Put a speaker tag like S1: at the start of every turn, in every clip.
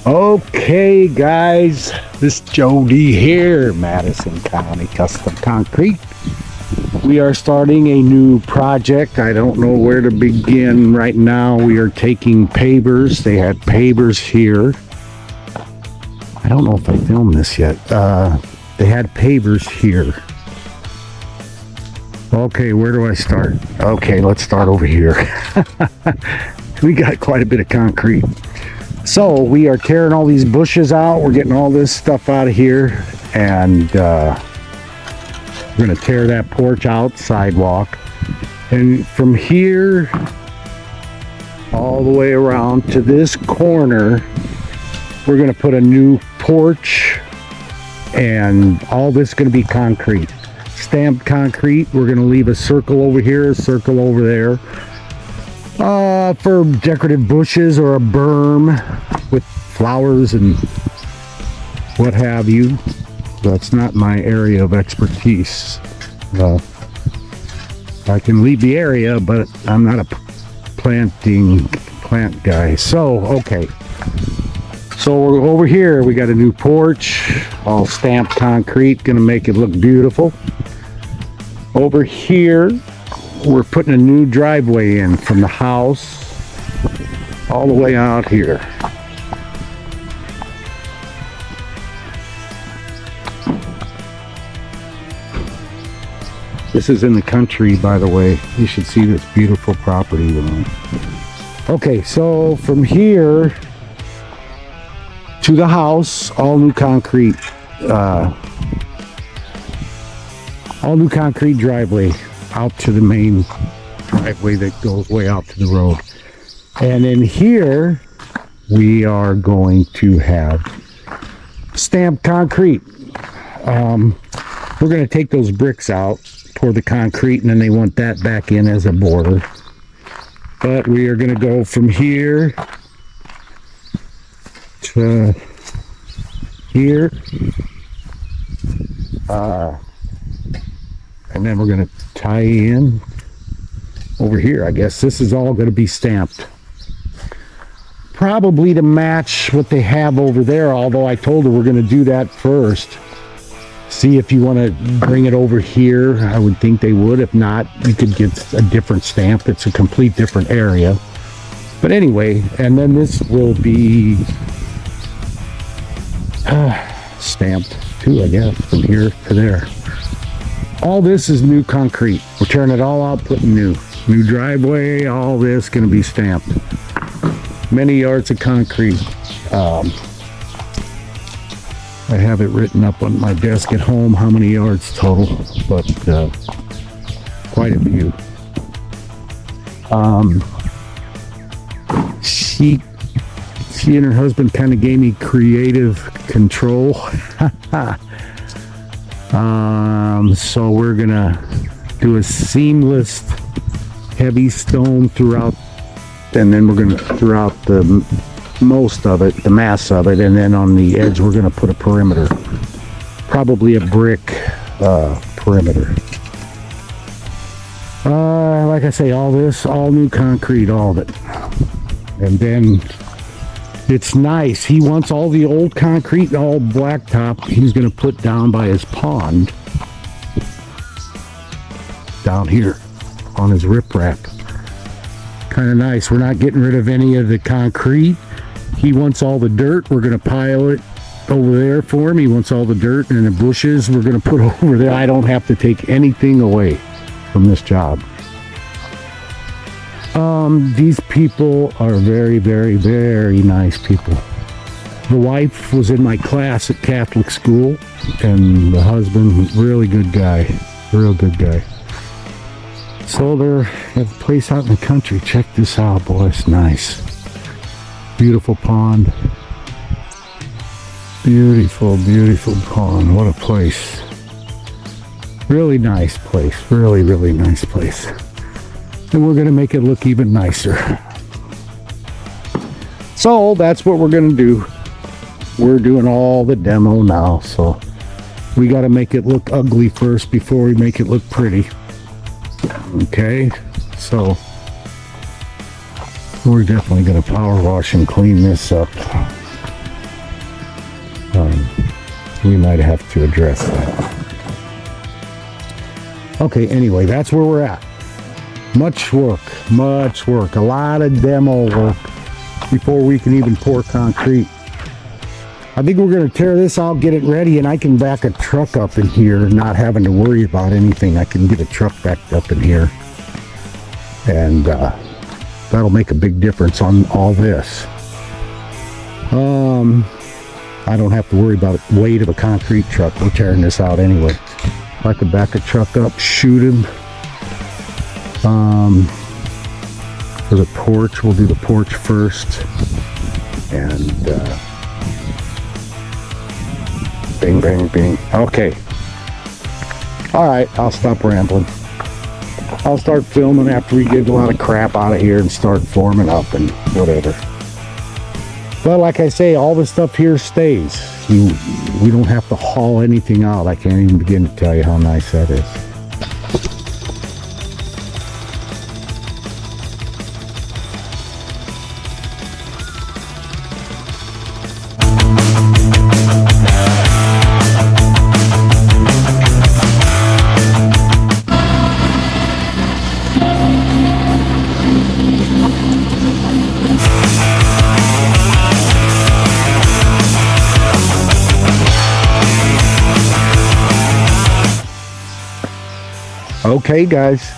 S1: Okay guys, this Joe D here, Madison County Custom Concrete. We are starting a new project. I don't know where to begin right now. We are taking pavers. They had pavers here. I don't know if I filmed this yet. They had pavers here. Okay, where do I start? Okay, let's start over here. We got quite a bit of concrete. So we are tearing all these bushes out. We're getting all this stuff out of here, and we're going to tear that porch out, sidewalk, and from here all the way around to this corner we're going to put a new porch, and all this is going to be concrete, stamped concrete. We're going to leave a circle over here, a circle over there, for decorative bushes or a berm with flowers and what have you. That's not my area of expertise. I can leave the area, but I'm not a plant guy. So, okay. So we're over here. We got a new porch, all stamped concrete, gonna make it look beautiful. Over here, we're putting a new driveway in from the house all the way out here. This is in the country, by the way. You should see this beautiful property. Okay, so from here to the house, all new concrete driveway out to the main driveway that goes way out to the road. And in here we are going to have stamped concrete. We're going to take those bricks out, pour the concrete, and then they want that back in as a border. But we are going to go from here to here, and then we're going to tie in over here. I guess this is all going to be stamped, probably to match what they have over there, although I told her we're going to do that first. See if you want to bring it over here. I would think they would. If not, you could get a different stamp. It's a complete different area. But anyway, and then this will be stamped too, I guess, from here to there. All this is new concrete. We're tearing it all out, putting new driveway. All this going to be stamped. Many yards of concrete. I have it written up on my desk at home how many yards total, but quite a few. She and her husband kind of gave me creative control. So we're gonna do a seamless heavy stone throughout, and then we're gonna throughout the most of it, the mass of it, and then on the edge we're gonna put a perimeter, probably a brick perimeter. Like I say, all this, all new concrete, all of it. And then it's nice. He wants all the old concrete, all blacktop. He's gonna put down by his pond, down here on his riprap. Kind of nice. We're not getting rid of any of the concrete. He wants all the dirt. We're going to pile it over there for him. He wants all the dirt, and the bushes we're going to put over there. I don't have to take anything away from this job. These people are very, very, very nice people. The wife was in my class at Catholic school, and the husband, really good guy. Real good guy. So they're at a place out in the country. Check this out, boy. It's nice. Beautiful pond. Beautiful, beautiful pond. What a place. Really nice place. Really, really nice place. And we're going to make it look even nicer. So that's what we're going to do. We're doing all the demo now. So we got to make it look ugly first before we make it look pretty. Okay. So we're definitely going to power wash and clean this up. we might have to address that. Okay, anyway, that's where we're at. Much work, a lot of demo work before we can even pour concrete. I think we're going to tear this out, get it ready, and I can back a truck up in here, not having to worry about anything. I can get a truck backed up in here, and that'll make a big difference on all this. I don't have to worry about the weight of a concrete truck. We're tearing this out anyway. I could back a truck up, shoot him. For the porch, we'll do the porch first, and bing, bing, bing. Okay. All right, I'll stop rambling. I'll start filming after we get a lot of crap out of here and start forming up and whatever. But like I say, all the stuff here stays. We don't have to haul anything out. I can't even begin to tell you how nice that is. Okay guys,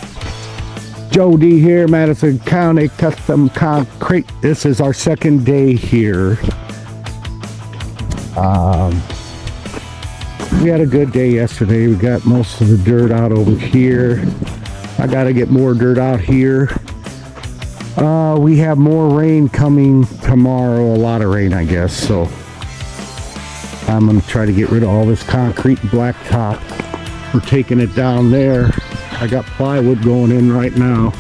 S1: Joe D here, Madison County Custom Concrete. This is our second day here. We had a good day yesterday. We got most of the dirt out over here. I got to get more dirt out here. We have more rain coming tomorrow, a lot of rain I guess, so I'm going to try to get rid of all this concrete blacktop. We're taking it down there. I got plywood going in right now.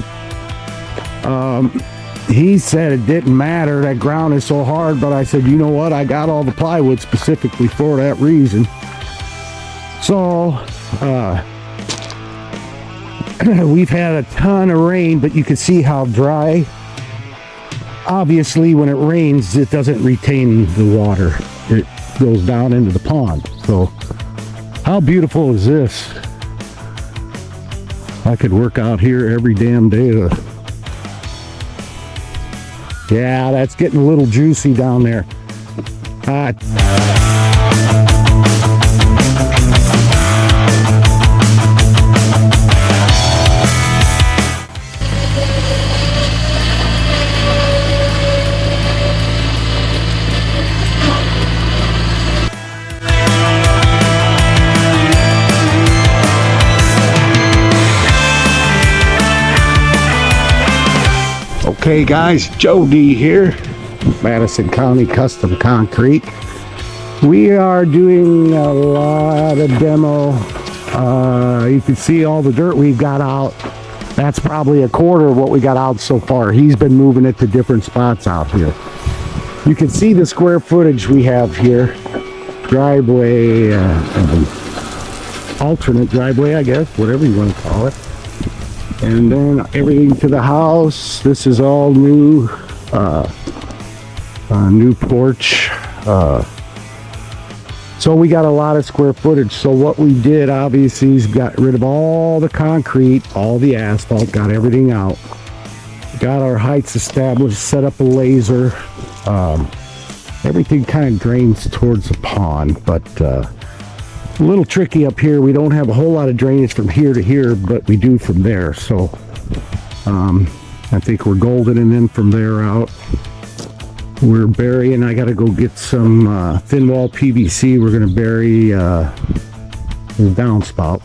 S1: He said it didn't matter, that ground is so hard, but I said, you know what, I got all the plywood specifically for that reason. So we've had a ton of rain, but you can see how dry. Obviously when it rains, it doesn't retain the water, it goes down into the pond. So how beautiful is this? I could work out here every damn day. Yeah, that's getting a little juicy down there. Okay guys, Joe D here, Madison County Custom Concrete. We are doing a lot of demo. You can see all the dirt we've got out. That's probably a quarter of what we got out so far. He's been moving it to different spots out here. You can see the square footage we have here. Driveway, alternate driveway I guess, whatever you want to call it. And then everything to the house. This is all new, new porch. So we got a lot of square footage. So what we did obviously is got rid of all the concrete, all the asphalt, got everything out. Got our heights established, set up a laser. Everything kind of drains towards the pond, but a little tricky up here. We don't have a whole lot of drainage from here to here, but we do from there. So I think we're goldening in from there out. We're burying. I got to go get some thin wall PVC. We're going to bury the downspout.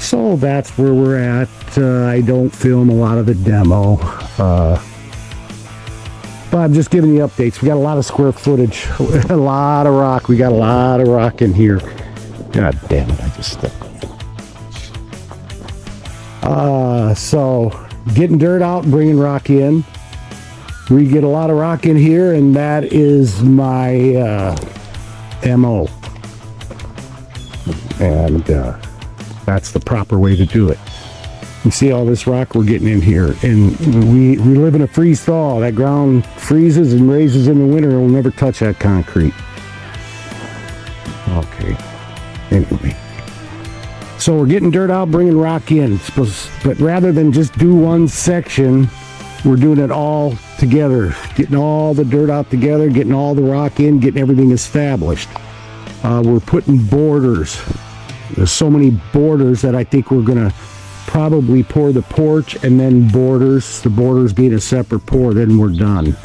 S1: So that's where we're at. I don't film a lot of the demo. But I'm just giving you updates. We got a lot of square footage, a lot of rock. We got a lot of rock in here. God damn it, I just stepped on it. So getting dirt out and bringing rock in. We get a lot of rock in here, and that is my MO. And that's the proper way to do it. You see all this rock we're getting in here, and we live in a freeze thaw. That ground freezes and raises in the winter, and we'll never touch that concrete. Okay, anyway. So we're getting dirt out, bringing rock in. But rather than just do one section, we're doing it all together. Getting all the dirt out together, getting all the rock in, getting everything established. We're putting borders. There's so many borders that I think we're going to probably pour the porch and then borders. The borders being a separate pour, then we're done.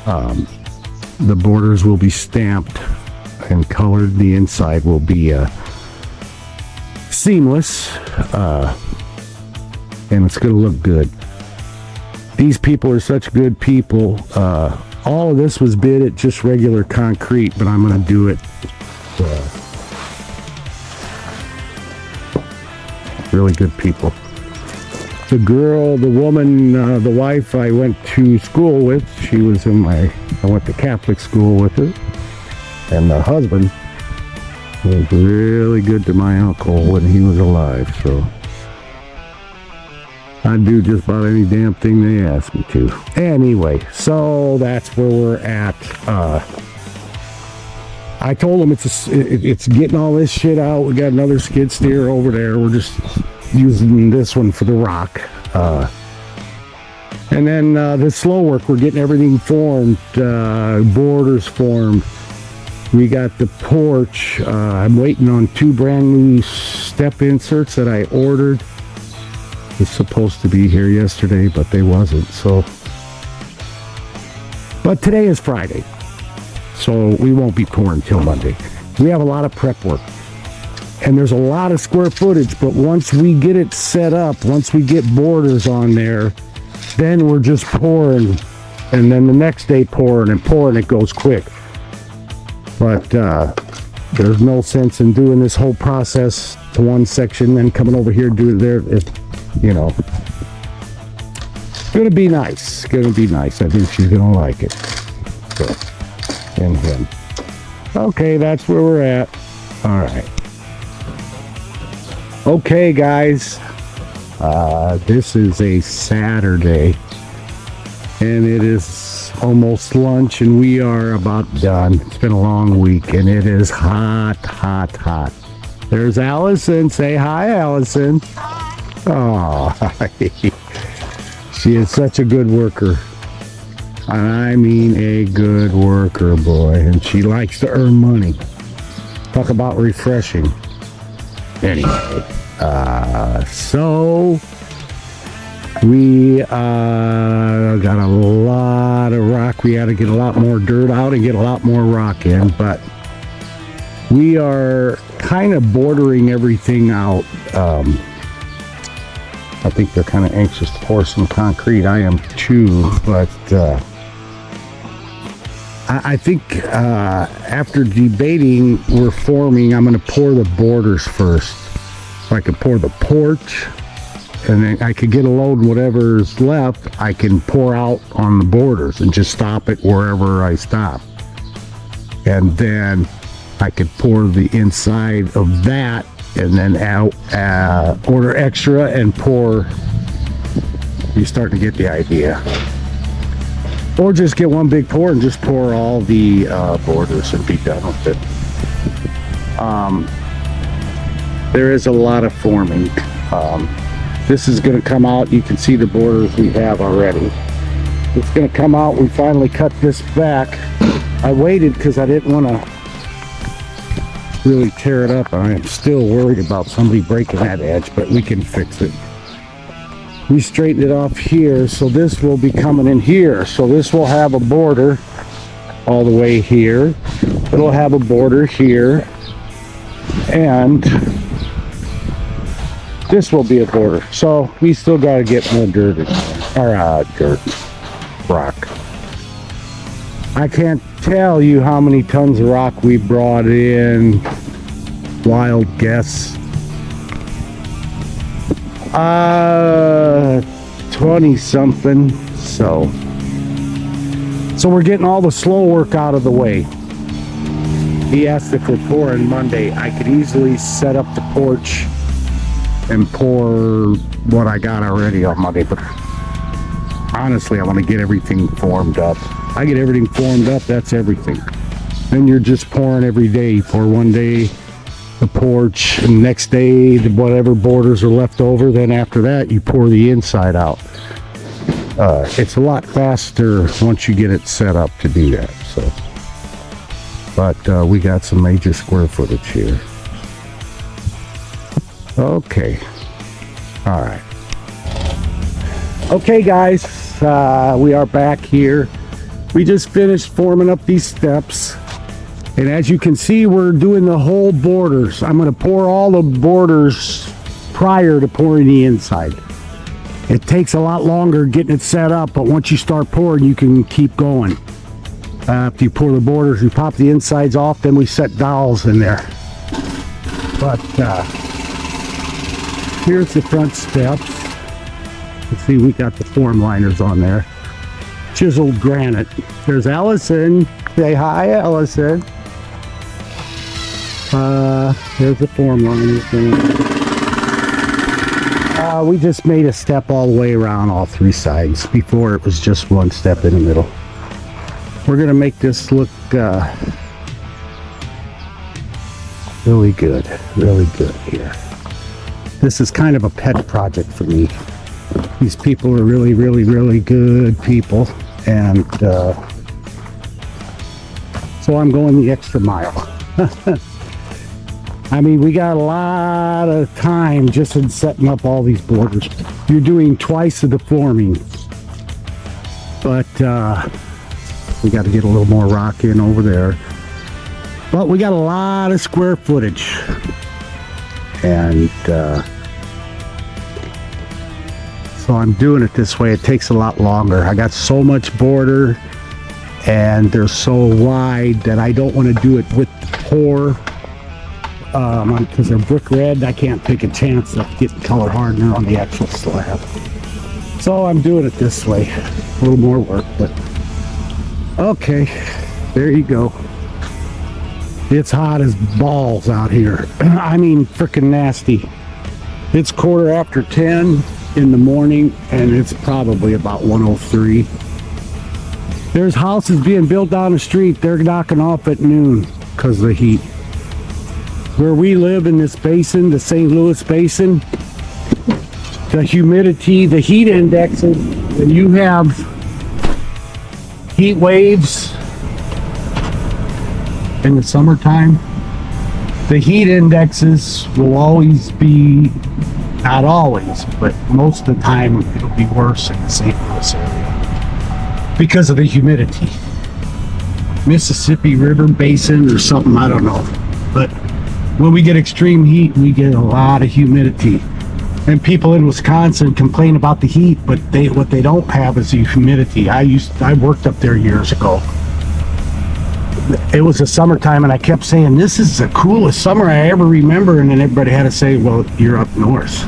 S1: The borders will be stamped and colored. The inside will be seamless, and it's going to look good. These people are such good people. All of this was bid at just regular concrete, but I'm going to do it really good people. The woman, the wife I went to school with, she was I went to Catholic school with her, and the husband was really good to my uncle when he was alive, so I'd do just about any damn thing they asked me to. Anyway, so that's where we're at. I told them it's getting all this shit out. We got another skid steer over there. We're just using this one for the rock. And then the slow work, we're getting everything formed, borders formed. We got the porch. I'm waiting on 2 brand new step inserts that I ordered. It's supposed to be here yesterday, but they wasn't. So, but today is Friday, so we won't be pouring till Monday. We have a lot of prep work, and there's a lot of square footage. But once we get it set up, once we get borders on there, then we're just pouring, and then the next day pouring and pouring. It goes quick. But there's no sense in doing this whole process to one section, then coming over here and doing it there. You know, it's gonna be nice. It's gonna be nice. I think she's gonna like it. So, and him. Okay, that's where we're at. All right. Okay, guys. This is a Saturday, and it is almost lunch, and we are about done. It's been a long week, and it is hot, hot, hot. There's Allison. Say hi, Allison. Oh, she is such a good worker. I mean a good worker, boy. And she likes to earn money. Talk about refreshing. Anyway, so we got a lot of rock. We had to get a lot more dirt out and get a lot more rock in. But we are kind of bordering everything out. I think they're kind of anxious to pour some concrete. I am too, but I think after debating, we're forming. I'm going to pour the borders first. So I can pour the porch, and then I could get a load and whatever's left, I can pour out on the borders and just stop it wherever I stop. And then I could pour the inside of that, and then out order extra and pour. You start to get the idea. Or just get one big pour and just pour all the borders and be done with it. There is a lot of forming. This is going to come out. You can see the borders we have already. It's going to come out. We finally cut this back. I waited because I didn't want to really tear it up. I am still worried about somebody breaking that edge, but we can fix it. We straightened it off here, so this will be coming in here. So this will have a border all the way here. It'll have a border here, and this will be a border. So we still got to get more dirt in there, or rock. I can't tell you how many tons of rock we brought in. Wild guess. 20 something. So we're getting all the slow work out of the way. He asked if we're pouring Monday. I could easily set up the porch and pour what I got already on Monday. But honestly, I want to get everything formed up. I get everything formed up, that's everything. Then you're just pouring every day. You pour one day the porch, and next day whatever borders are left over. Then after that, you pour the inside out. It's a lot faster once you get it set up to do that. So, but we got some major square footage here. Okay. All right. Okay, guys, we are back here. We just finished forming up these steps, and as you can see, we're doing the whole borders. I'm going to pour all the borders prior to pouring the inside. It takes a lot longer getting it set up, but once you start pouring, you can keep going. After you pour the borders, we pop the insides off, then we set dowels in there. But here's the front steps. You see, we got the form liners on there. Chiseled granite. There's Allison. Say hi, Allison. There's the form liners. We just made a step all the way around all three sides. Before it was just one step in the middle. We're gonna make this look really good here. This is kind of a pet project for me. These people are really good people, and so I'm going the extra mile. I mean, we got a lot of time just in setting up all these borders. You're doing twice of the forming, but we got to get a little more rock in over there. But we got a lot of square footage, and so I'm doing it this way. It takes a lot longer. I got so much border, and they're so wide that I don't want to do it with the pour, because they're brick red. I can't take a chance of getting color hardener on the actual slab. So I'm doing it this way. A little more work, but okay, there you go. It's hot as balls out here. I mean, freaking nasty. It's 10:15 in the morning, and it's probably about 1:03. There's houses being built down the street. They're knocking off at noon because of the heat. Where we live in this basin, the St. Louis basin, the humidity, the heat indexes, when you have heat waves in the summertime, the heat indexes will always be, not always, but most of the time it'll be worse in the St. Louis area because of the humidity. Mississippi River Basin or something, I don't know. But when we get extreme heat, we get a lot of humidity. And people in Wisconsin complain about the heat, but what they don't have is the humidity. I worked up there years ago. It was the summertime, and I kept saying, this is the coolest summer I ever remember, and then everybody had to say, well, you're up north.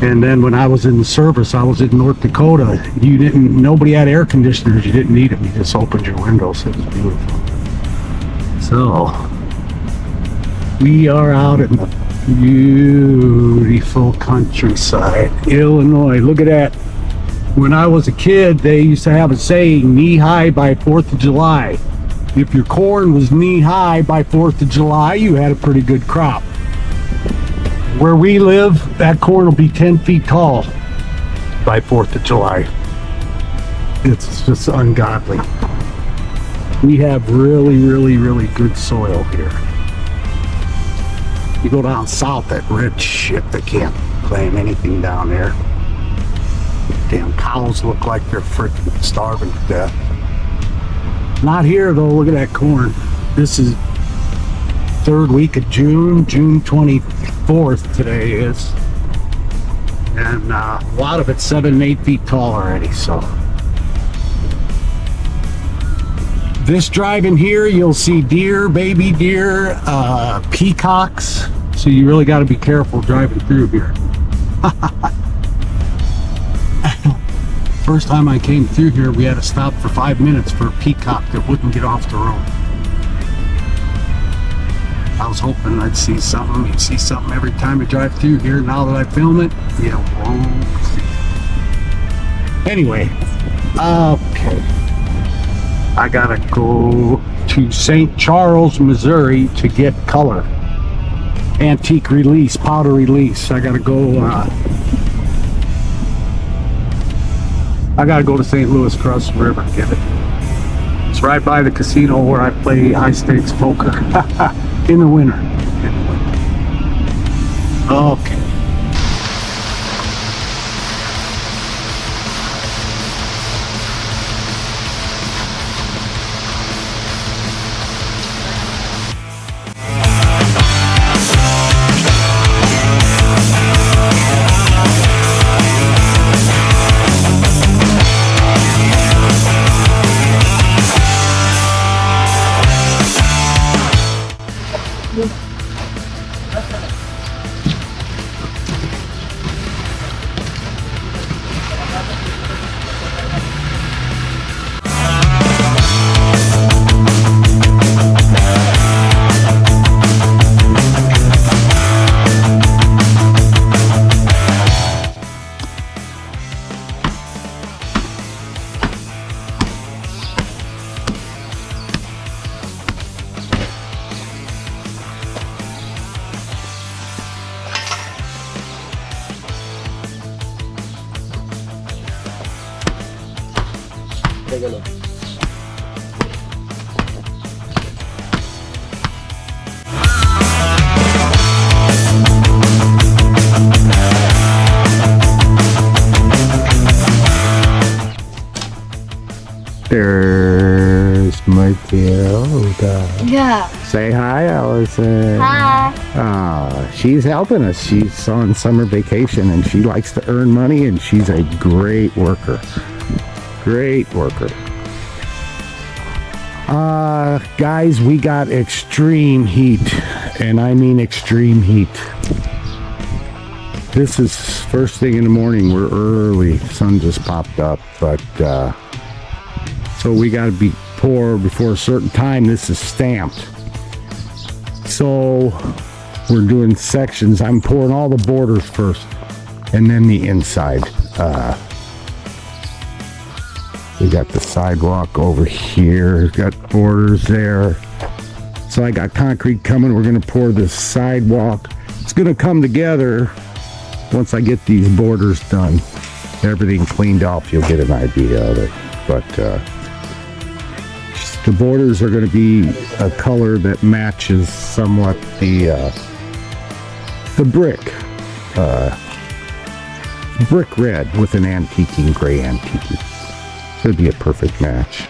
S1: And then when I was in the service, I was in North Dakota. Nobody had air conditioners. You didn't need them. You just opened your windows. It was beautiful. So we are out in the beautiful countryside, Illinois. Look at that. When I was a kid, they used to have a saying, knee high by 4th of July. If your corn was knee high by 4th of July, you had a pretty good crop. Where we live, that corn will be 10 feet tall by 4th of July. It's just ungodly. We have really good soil here. You go down south, that red shit, they can't claim anything down there. Damn cows look like they're freaking starving to death. Not here though. Look at that corn. This is third week of June 24th today is, and a lot of it's 7 and 8 feet tall already. So this drive in here, you'll see deer, baby deer, peacocks. So you really got to be careful driving through here. First time I came through here, we had to stop for 5 minutes for a peacock that wouldn't get off the road. I was hoping I'd see something. You see something every time I drive through here. Now that I film it, you won't see. Anyway, okay. I gotta go to St. Charles, Missouri to get color. Antique release, powder release. I gotta go to St. Louis, across the river, and get it. It's right by the casino where I play high stakes poker in the winter. Okay. Take a look. There's Matilda.
S2: Yeah.
S1: Say hi, Allison.
S2: Hi.
S1: She's helping us. She's on summer vacation and she likes to earn money and she's a great worker. Great worker. Guys, we got extreme heat, and I mean extreme heat. This is first thing in the morning. We're early. Sun just popped up, but so we got to be poured before a certain time. This is stamped. So we're doing sections. I'm pouring all the borders first, and then the inside. We got the sidewalk over here, got borders there. So I got concrete coming. We're gonna pour this sidewalk. It's gonna come together once I get these borders done. Everything cleaned off, you'll get an idea of it. But the borders are gonna be a color that matches somewhat the brick. Brick red with an antiquing, gray antiquing. Should be a perfect match.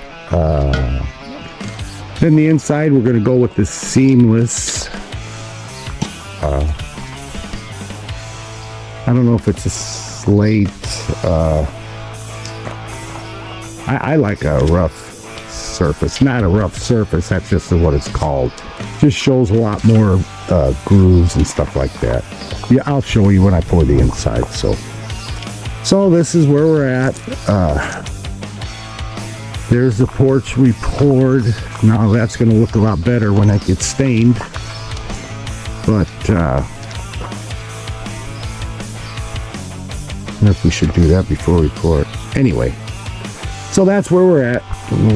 S1: Then the inside, we're going to go with this seamless. I don't know if it's a slate. I like a rough surface. Not a rough surface. That's just what it's called. Just shows a lot more grooves and stuff like that. Yeah, I'll show you when I pour the inside. So this is where we're at. There's the porch we poured. Now that's going to look a lot better when it gets stained. But I don't know if we should do that before we pour it. Anyway, so that's where we're at.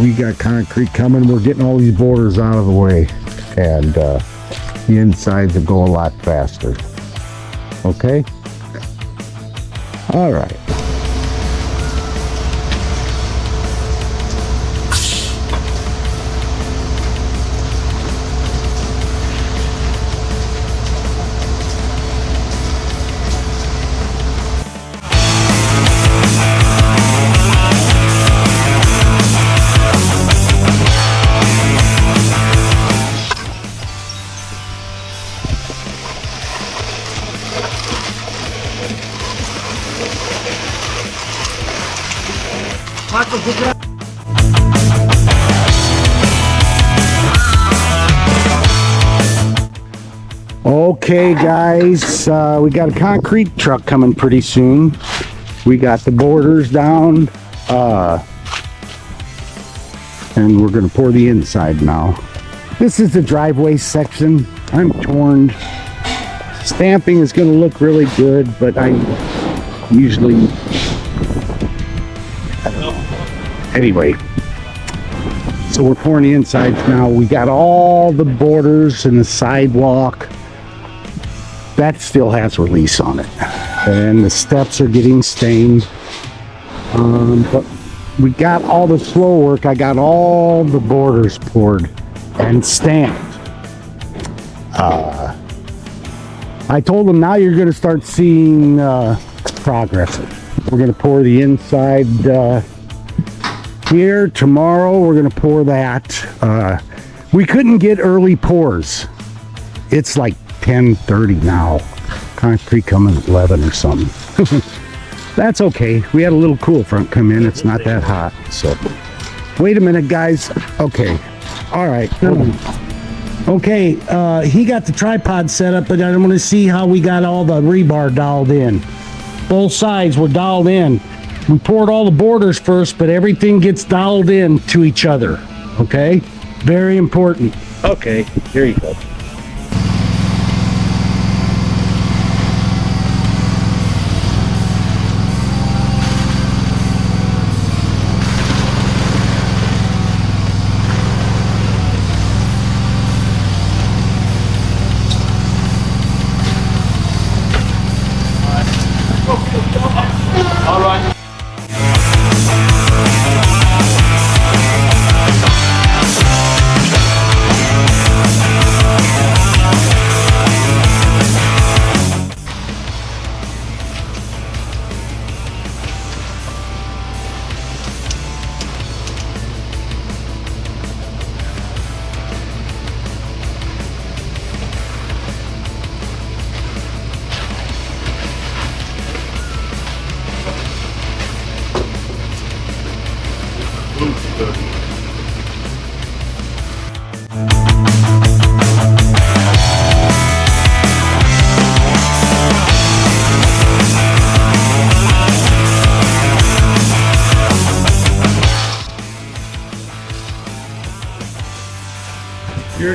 S1: We got concrete coming. We're getting all these borders out of the way. And the insides will go a lot faster. Okay? All right. Okay guys, we got a concrete truck coming pretty soon. We got the borders down, and we're gonna pour the inside now. This is the driveway section. I'm torn. Stamping is going to look really good, but I usually, I don't know. Anyway, so we're pouring the insides now. We got all the borders and the sidewalk. That still has release on it. And the steps are getting stained. But we got all the slow work. I got all the borders poured and stamped. I told them now you're going to start seeing progress. We're going to pour the inside here. Tomorrow we're going to pour that. We couldn't get early pours. It's like 10:30 now. Concrete coming at 11 or something. That's okay. We had a little cool front come in. It's not that hot. So wait a minute, guys. Okay. All right. Okay, he got the tripod set up, but I want to see how we got all the rebar dialed in. Both sides were dialed in. We poured all the borders first, but everything gets dialed in to each other. Okay? Very important. Okay, here you go.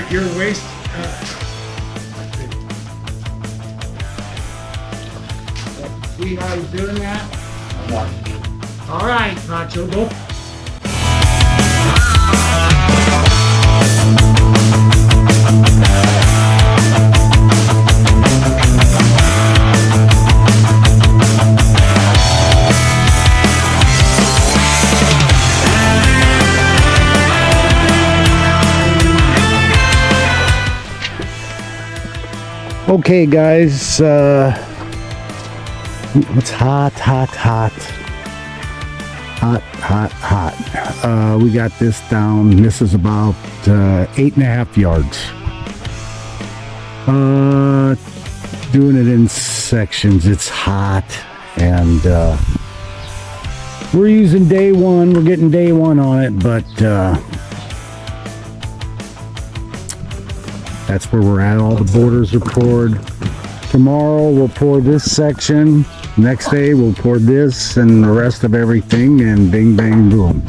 S1: Your waist. See how he's doing that? All right, Nacho, go. Okay, guys, it's hot. We got this down. This is about 8.5 yards. Doing it in sections. It's hot, and we're using day one. We're getting day one on it, but that's where we're at. All the borders are poured. Tomorrow we'll pour this section. Next day we'll pour this and the rest of everything, and bing bang boom.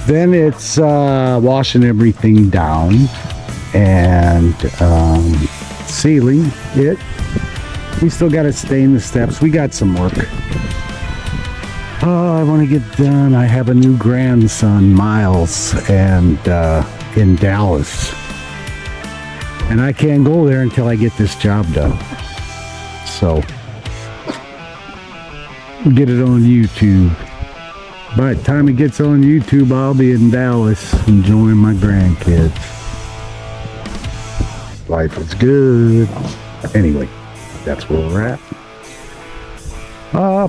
S1: Then it's washing everything down and sealing it. We still got to stain the steps. We got some work. Oh, I want to get done. I have a new grandson, Miles, and in Dallas, and I can't go there until I get this job done. So we'll get it on YouTube. By the time it gets on YouTube, I'll be in Dallas enjoying my grandkids. Life is good. Anyway, that's where we're at.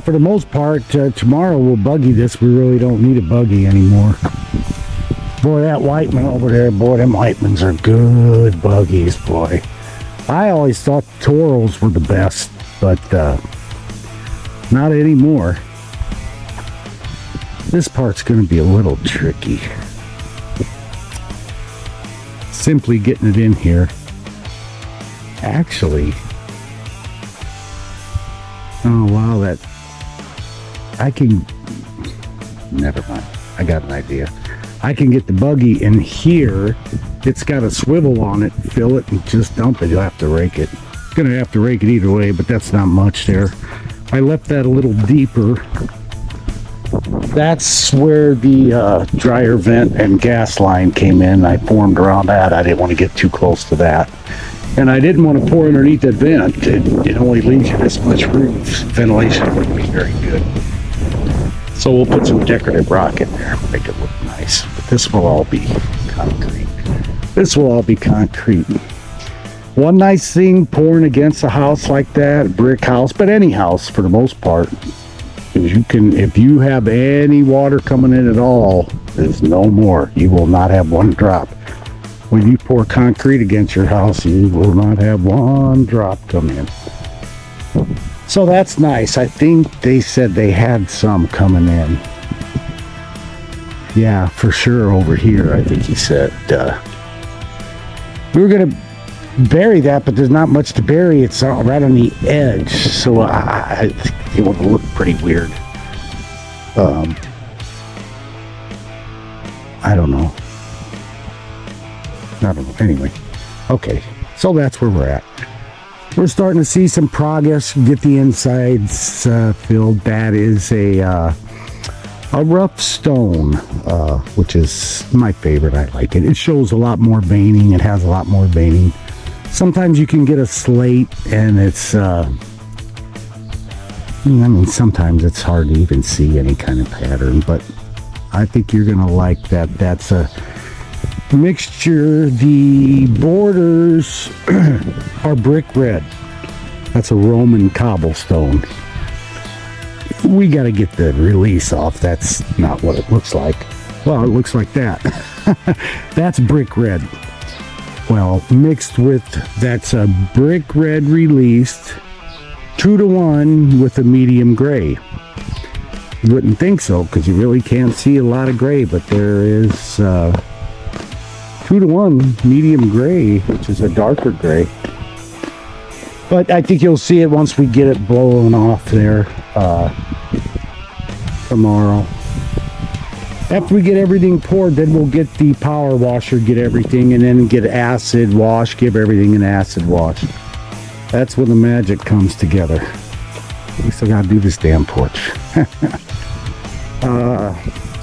S1: For the most part, tomorrow we'll buggy this. We really don't need a buggy anymore. Boy, that Whiteman over there, boy, them Whitemans are good buggies, boy. I always thought Toros were the best, but not anymore. This part's going to be a little tricky. Simply getting it in here. Actually, oh wow, that I can, never mind, I got an idea. I can get the buggy in here It's got a swivel on it. Fill it and just dump it. You'll have to rake it. Gonna have to rake it either way, but that's not much there. I left that a little deeper. That's where the dryer vent and gas line came in. I formed around that. I didn't want to get too close to that. And I didn't want to pour underneath that vent. It only leaves you this much room. Ventilation wouldn't be very good. So we'll put some decorative rock in there, make it look nice. But this will all be concrete. This will all be concrete. One nice thing pouring against a house like that, brick house, but any house for the most part, is you can, if you have any water coming in at all, there's no more. You will not have one drop. When you pour concrete against your house, you will not have one drop come in. So that's nice. I think they said they had some coming in. Yeah, for sure over here, I think he said. We were going to bury that, but there's not much to bury. It's right on the edge. So I think it would look pretty weird. I don't know. Anyway. Okay. So that's where we're at. We're starting to see some progress, get the insides filled. That is a rough stone, which is my favorite. I like it. It shows a lot more veining. It has a lot more veining. Sometimes you can get a slate and it's, sometimes it's hard to even see any kind of pattern, but I think you're going to like that. That's a mixture. The borders are brick red. That's a Roman cobblestone. We got to get the release off. That's not what it looks like. Well, it looks like that. That's brick red. Well, mixed with, that's a brick red released 2-to-1 with a medium gray. You wouldn't think so because you really can't see a lot of gray, but there is 2-to-1 medium gray, which is a darker gray. But I think you'll see it once we get it blown off there tomorrow. After we get everything poured, then we'll get the power washer, get everything, and then get acid wash, give everything an acid wash. That's when the magic comes together. We still gotta do this damn porch.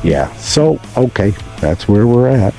S1: Yeah, so, okay, that's where we're at.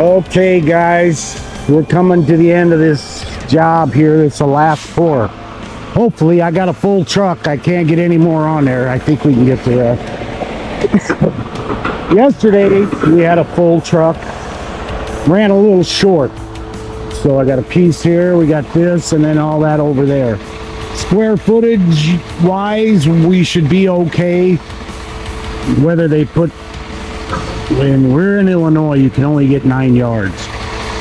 S1: Okay guys, we're coming to the end of this job here. It's the last pour. Hopefully I got a full truck. I can't get any more on there. I think we can get to that. Yesterday we had a full truck. Ran a little short. So I got a piece here, we got this, and then all that over there. Square footage wise, we should be okay. Whether they put, when we're in Illinois, you can only get 9 yards.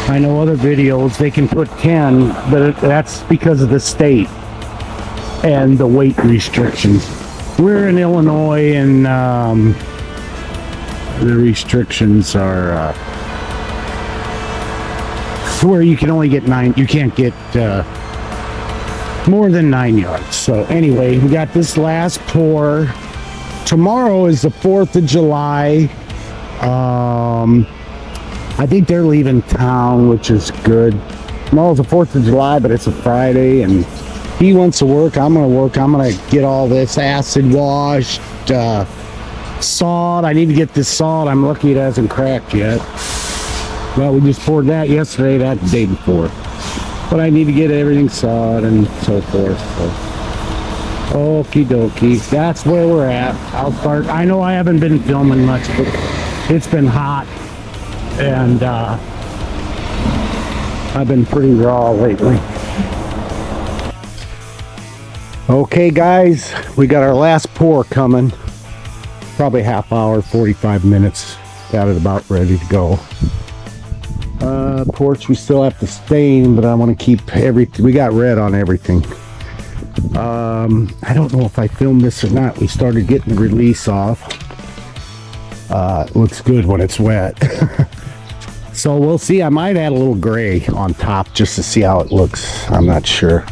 S1: I know other videos, they can put 10, but that's because of the state and the weight restrictions. We're in Illinois, and the restrictions are where you can only get 9, you can't get more than 9 yards. So anyway, we got this last pour tomorrow is the 4th of July. I think they're leaving town, which is good. Tomorrow's the 4th of July, but it's a Friday, and he wants to work. I'm going to work. I'm going to get all this acid washed, sawed. I need to get this sawed. I'm lucky it hasn't cracked yet. Well, we just poured that yesterday, that the day before. But I need to get everything sawed and so forth. So. Okie dokie. That's where we're at. I'll start. I know I haven't been filming much, but it's been hot. And I've been pretty raw lately. Okay, guys. We got our last pour coming. Probably half hour, 45 minutes. Got it about ready to go. Porch we still have to stain, but I want to keep everything. We got red on everything. I don't know if I filmed this or not. We started getting the release off. It looks good when it's wet. So we'll see. I might add a little gray on top just to see how it looks. I'm not sure.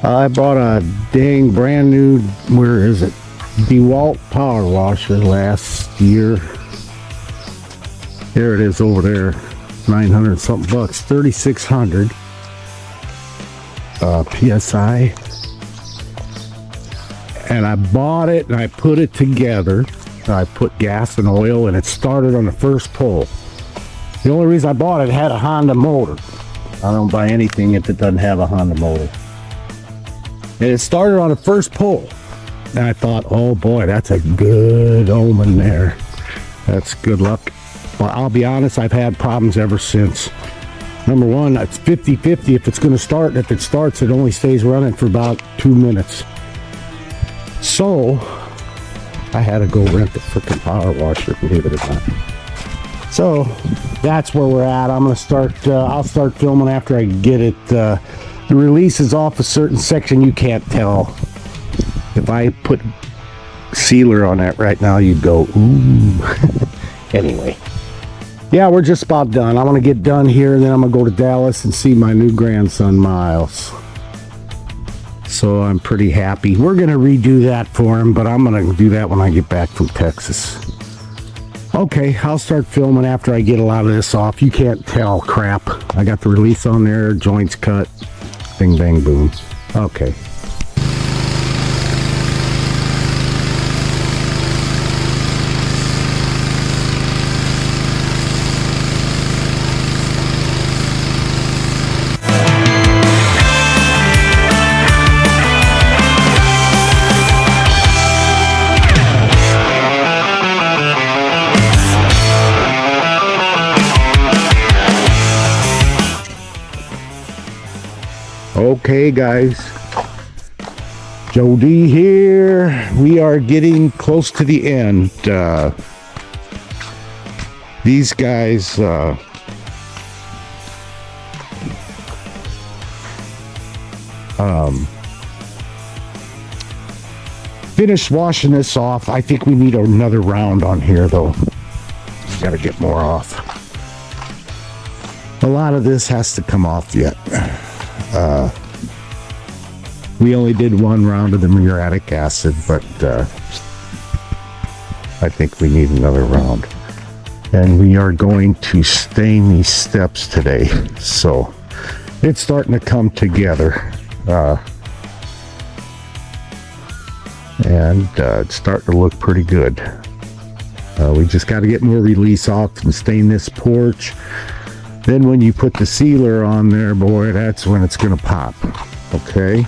S1: I bought a dang brand new, where is it? DeWalt power washer last year. There it is over there. 900 something bucks. 3,600 PSI. And I bought it and I put it together. I put gas and oil and it started on the first pull. The only reason I bought it had a Honda motor. I don't buy anything if it doesn't have a Honda motor. And it started on the first pull. And I thought, oh boy, that's a good omen there. That's good luck. But I'll be honest, I've had problems ever since. Number one, it's 50-50 if it's going to start. And if it starts, it only stays running for about 2 minutes. So, I had to go rent the freaking power washer, believe it or not. So, that's where we're at. I'm going to start, I'll start filming after I get it. The release is off a certain section. You can't tell. If I put sealer on that right now, you'd go, ooh. Anyway. Yeah, we're just about done. I'm going to get done here, and then I'm going to go to Dallas and see my new grandson, Miles. So I'm pretty happy. We're going to redo that for him, but I'm going to do that when I get back from Texas. Okay, I'll start filming after I get a lot of this off. You can't tell crap. I got the release on there, joints cut, bing, bang, boom. Okay. Okay, guys, Joe D here. We are getting close to the end. These guys finished washing this off. I think we need another round on here though. Got to get more off. A lot of this has to come off yet. We only did one round of the muriatic acid, but I think we need another round. And we are going to stain these steps today. So it's starting to come together. And it's starting to look pretty good. We just got to get more release off and stain this porch. Then when you put the sealer on there, boy, that's when it's going to pop. Okay?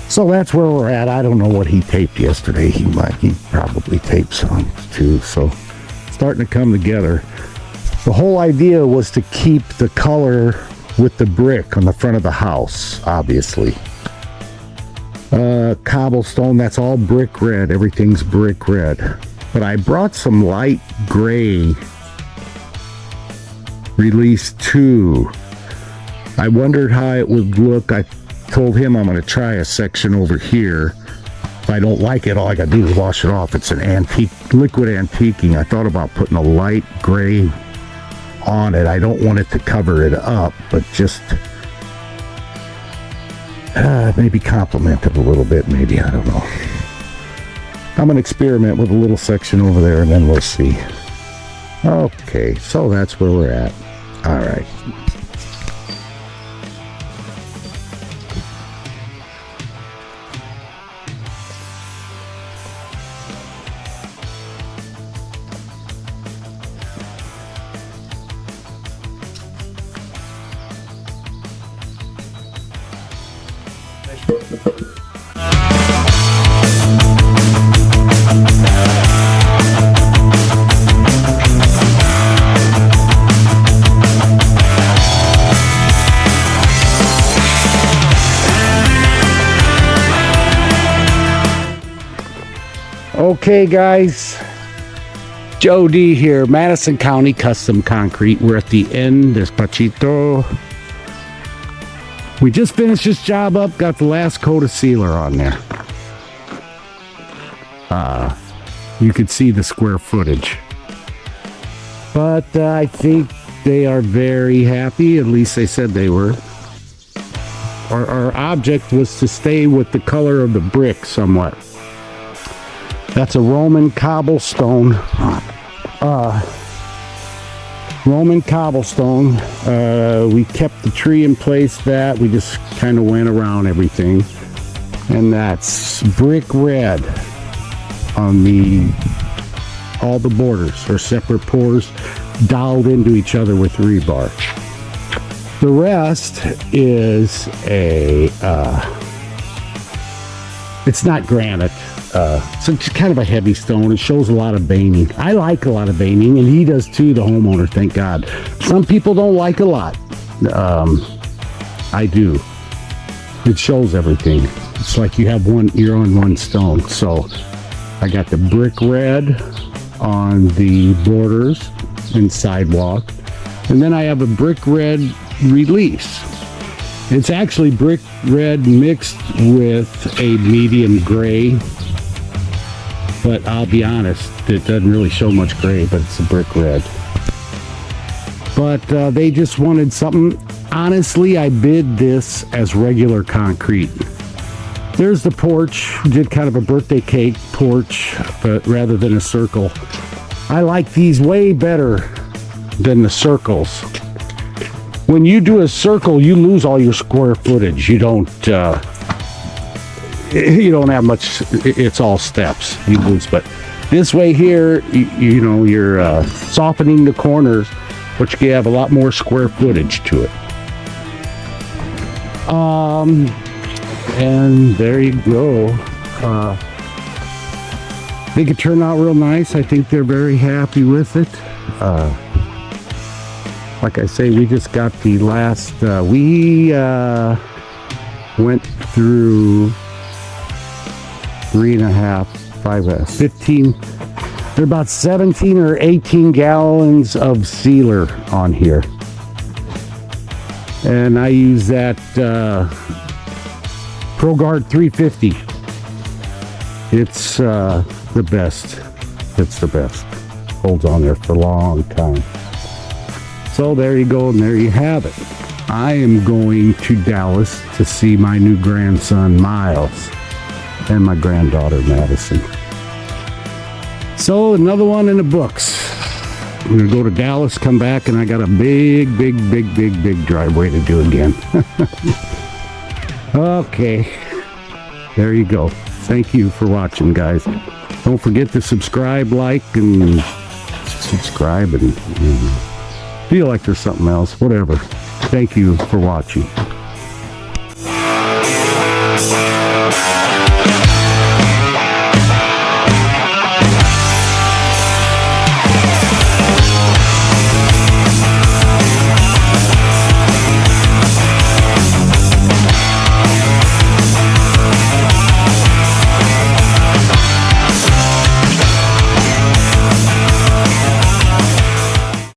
S1: So that's where we're at. I don't know what he taped yesterday. He probably taped some too. So starting to come together. The whole idea was to keep the color with the brick on the front of the house, obviously. Cobblestone, that's all brick red. Everything's brick red. But I brought some light gray release 2. I wondered how it would look. I told him I'm going to try a section over here. If I don't like it, all I got to do is wash it off. It's an antique, liquid antiquing. I thought about putting a light gray on it. I don't want it to cover it up, but just maybe complement it a little bit. Maybe, I don't know. I'm going to experiment with a little section over there, and then we'll see. Okay, so that's where we're at. All right. Okay, guys, Joe D here, Madison County Custom Concrete. We're at the end, despacito. We just finished this job up, got the last coat of sealer on there. You could see the square footage. But I think they are very happy, at least they said they were. Our object was to stay with the color of the brick somewhat. That's a Roman cobblestone. Roman cobblestone. We kept the tree in place. That we just kind of went around everything, and that's brick red on all the borders are separate pours doweled into each other with rebar. The rest is it's not granite. So it's kind of a heavy stone. It shows a lot of veining. I like a lot of veining, and he does too, the homeowner, thank God. Some people don't like a lot. I do. It shows everything. It's like you're on one stone. So I got the brick red on the borders and sidewalk, and then I have a brick red release. It's actually brick red mixed with a medium gray. But I'll be honest, it doesn't really show much gray, but it's a brick red. But they just wanted something. Honestly, I bid this as regular concrete. There's the porch. Did kind of a birthday cake porch, but rather than a circle. I like these way better than the circles. When you do a circle, you lose all your square footage. You don't have much. It's all steps you lose, but this way here, you're softening the corners, but you have a lot more square footage to it. And there you go. I think it turned out real nice. I think they're very happy with it. Like I say, we just got the last. We went through 15, there are about 17 or 18 gallons of sealer on here, and I use that ProGuard 350. It's the best. It's the best. Holds on there for a long time. So there you go, and there you have it. I am going to Dallas to see my new grandson Miles and my granddaughter Madison. So another one in the books. I'm gonna go to Dallas, come back, and I got a big driveway to do again. Okay, there you go. Thank you for watching, guys. Don't forget to subscribe, like, and subscribe, and feel like there's something else, whatever. Thank you for watching.